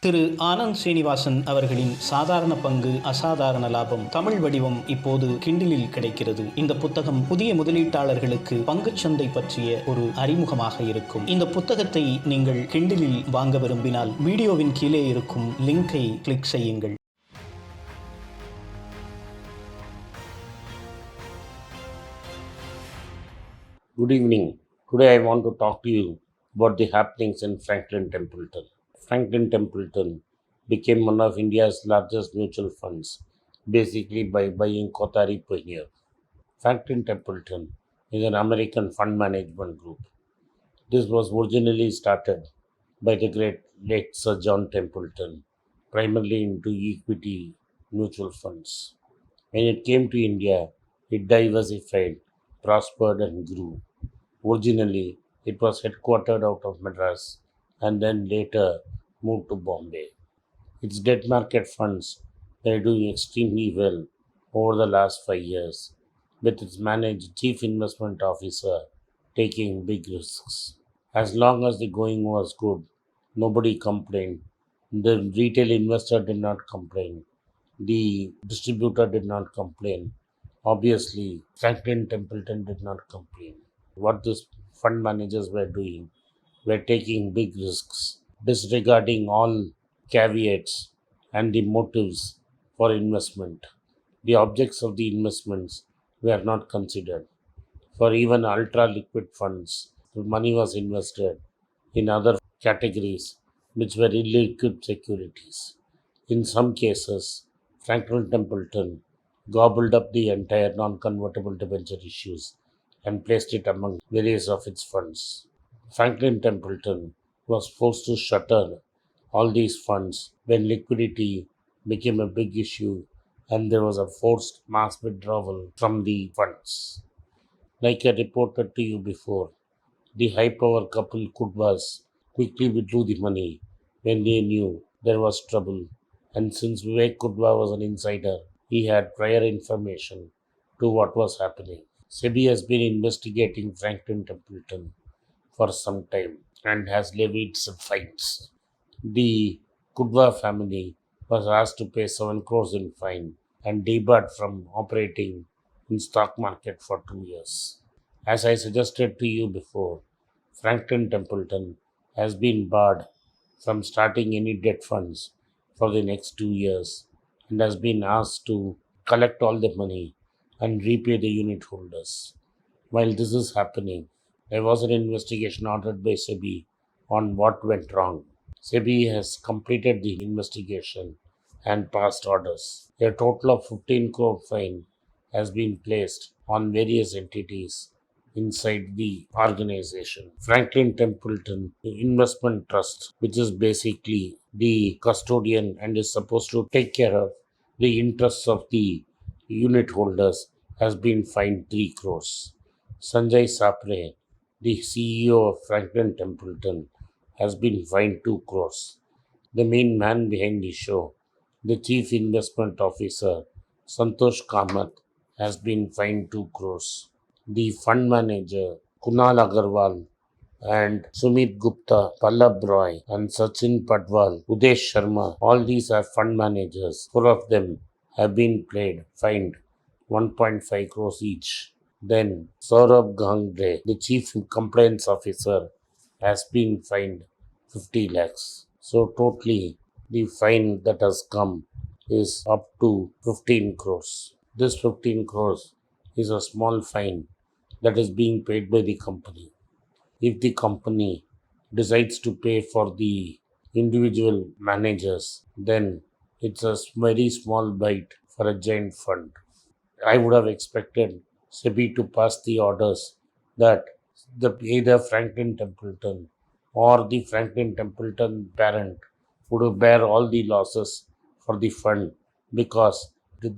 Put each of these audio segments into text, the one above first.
திரு ஆனந்த் ஸ்ரீனிவாசன் அவர்களின் சாதாரண பங்கு அசாதாரண லாபம் தமிழ் வடிவம் இப்போது கிண்டிலில் கிடைக்கிறது. இந்த புத்தகம் புதிய முதலீட்டாளர்களுக்கு பங்குச்சந்தை பற்றிய ஒரு அறிமுகமாக இருக்கும். இந்த புத்தகத்தை நீங்கள் கிண்டிலில் வாங்க விரும்பினால் வீடியோவின் கீழே இருக்கும் லிங்கை கிளிக் செய்யுங்கள். Good evening. Today I want to talk to you about the happenings in Franklin Templeton. Franklin Templeton became one of India's largest mutual funds, basically by buying Kothari Pioneer. Franklin Templeton is an American fund management group. This was originally started by the great late Sir John Templeton, primarily into equity mutual funds. When it came to India, it diversified, prospered and grew. Originally, it was headquartered out of Madras and then later moved to Bombay. Its debt market funds were doing extremely well over the last 5 years, with its managed chief investment officer taking big risks. As long as the going was good, nobody complained. The retail investor did not complain. The distributor did not complain. Obviously, Franklin Templeton did not complain. What these fund managers were doing were taking big risks, disregarding all caveats and the motives for investment. The objects of the investments were not considered. For even ultra-liquid funds, the money was invested in other categories which were illiquid securities. In some cases, Franklin Templeton gobbled up the entire non-convertible debenture issues and placed it among various of its funds. Franklin Templeton was forced to shutter all these funds when liquidity became a big issue and there was a forced mass withdrawal from the funds. Like I reported to you before, the high-power couple Kudwas quickly withdrew the money when they knew there was trouble, and since Vivek Kudwa was an insider, he had prior information to what was happening. Sebi has been investigating Franklin Templeton for some time and has levied some fines. The Kudwa family was asked to pay 7 crores in fine and debarred from operating in stock market for 2 years. As I suggested to you before, Franklin Templeton has been barred from starting any debt funds for the next 2 years and has been asked to collect all the money and repay the unit holders. While this is happening, there was an investigation ordered by Sebi on what went wrong. Sebi has completed the investigation and passed orders. A total of 15 crore fine has been placed on various entities inside the organization. Franklin Templeton Investment Trust, which is basically the custodian and is supposed to take care of the interests of the unit holders, has been fined 3 crores. Sanjay Sapre, the CEO of Franklin Templeton, has been fined 2 crores. The main man behind the show, the chief investment officer, Santosh Kamath, has been fined 2 crores. The fund manager, Kunal Agarwal, and Sumit Gupta, Pallab Roy, and Sachin Padwal, Udesh Sharma, all these are fund managers. 4 of them have been fined 1.5 crores each. Then Saurabh Gangre, the chief compliance officer, has been fined 50 lakhs. So totally the fine that has come is up to 15 crores. This 15 crores is a small fine that is being paid by the company. If the company decides to pay for the individual managers, then it's a very small bite for a giant fund. I would have expected Sebi to pass the orders that either Franklin Templeton or the Franklin Templeton parent would bear all the losses for the fund because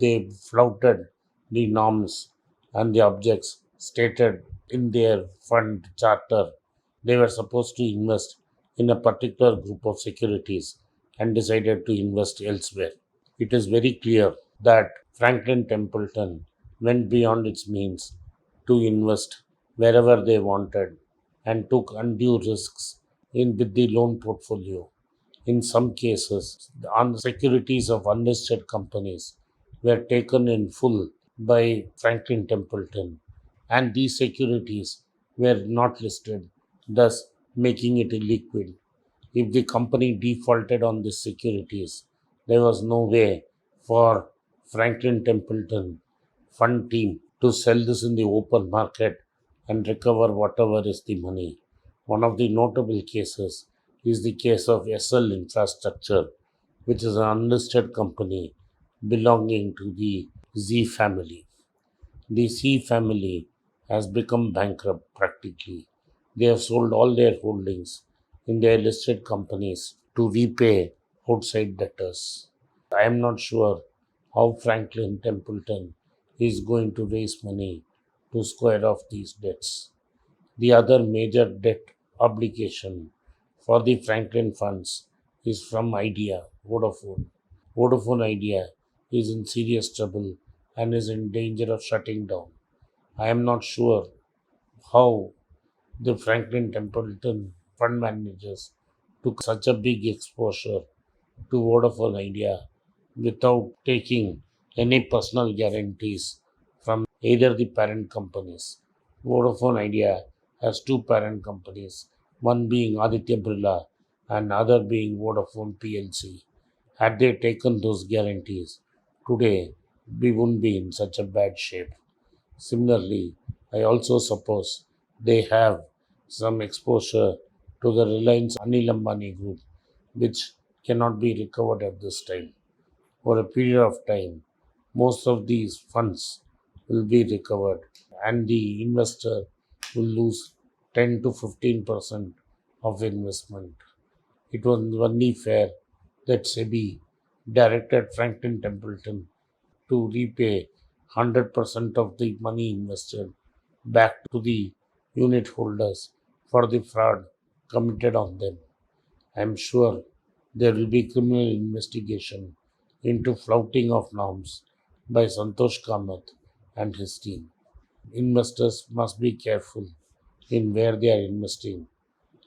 they flouted the norms and the objects stated in their fund charter. They were supposed to invest in a particular group of securities and decided to invest elsewhere. It is very clear that Franklin Templeton went beyond its means to invest wherever they wanted and took undue risks with the loan portfolio. In some cases, the securities of unlisted companies were taken in full by Franklin Templeton, and these securities were not listed, thus making it illiquid. If the company defaulted on these securities, there was no way for Franklin Templeton fund team to sell this in the open market and recover whatever is the money. One of the notable cases is the case of SL Infrastructure, which is an unlisted company belonging to the Z family. The C family has become bankrupt practically. They have sold all their holdings in their listed companies to repay outside debtors. I am not sure how Franklin Templeton is going to raise money to square off these debts. The other major debt obligation for the Franklin funds is from Idea, Vodafone. Vodafone Idea is in serious trouble and is in danger of shutting down. I am not sure how the Franklin Templeton fund managers took such a big exposure to Vodafone Idea without taking any personal guarantees from either the parent companies. Vodafone Idea has two parent companies, one being Aditya Birla and other being Vodafone PLC. Had they taken those guarantees, today we wouldn't be in such a bad shape. Similarly, I also suppose they have some exposure to the Reliance Anil Ambani group, which cannot be recovered at this time. For a period of time, most of these funds will be recovered, and the investor will lose 10 to 15% of investment. It was only fair that Sebi directed Franklin Templeton to repay 100% of the money invested back to the unit holders for the fraud committed on them. I am sure there will be criminal investigation into flouting of norms by Santosh Kamath and his team. Investors must be careful in where they are investing,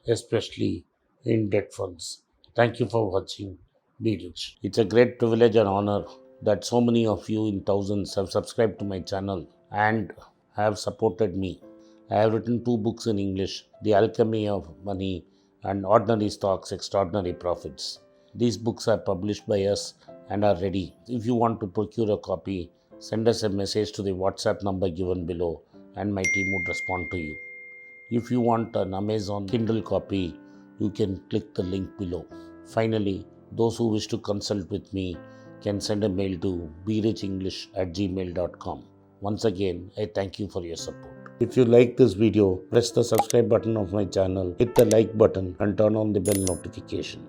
especially in debt funds. Thank you for watching. Be rich. It's a great privilege and honor that so many of you in thousands have subscribed to my channel and have supported me. I have written two books in English, The Alchemy of Money and Ordinary Stocks, Extraordinary Profits. These books are published by us and are ready. If you want to procure a copy, send us a message to the WhatsApp number given below and my team would respond to you. If you want an Amazon Kindle copy, you can click the link below. Finally, those who wish to consult with me can send a mail to berichenglish@gmail.com. Once again, I thank you for your support. If you like this video, press the subscribe button of my channel, hit the like button and turn on the bell notification.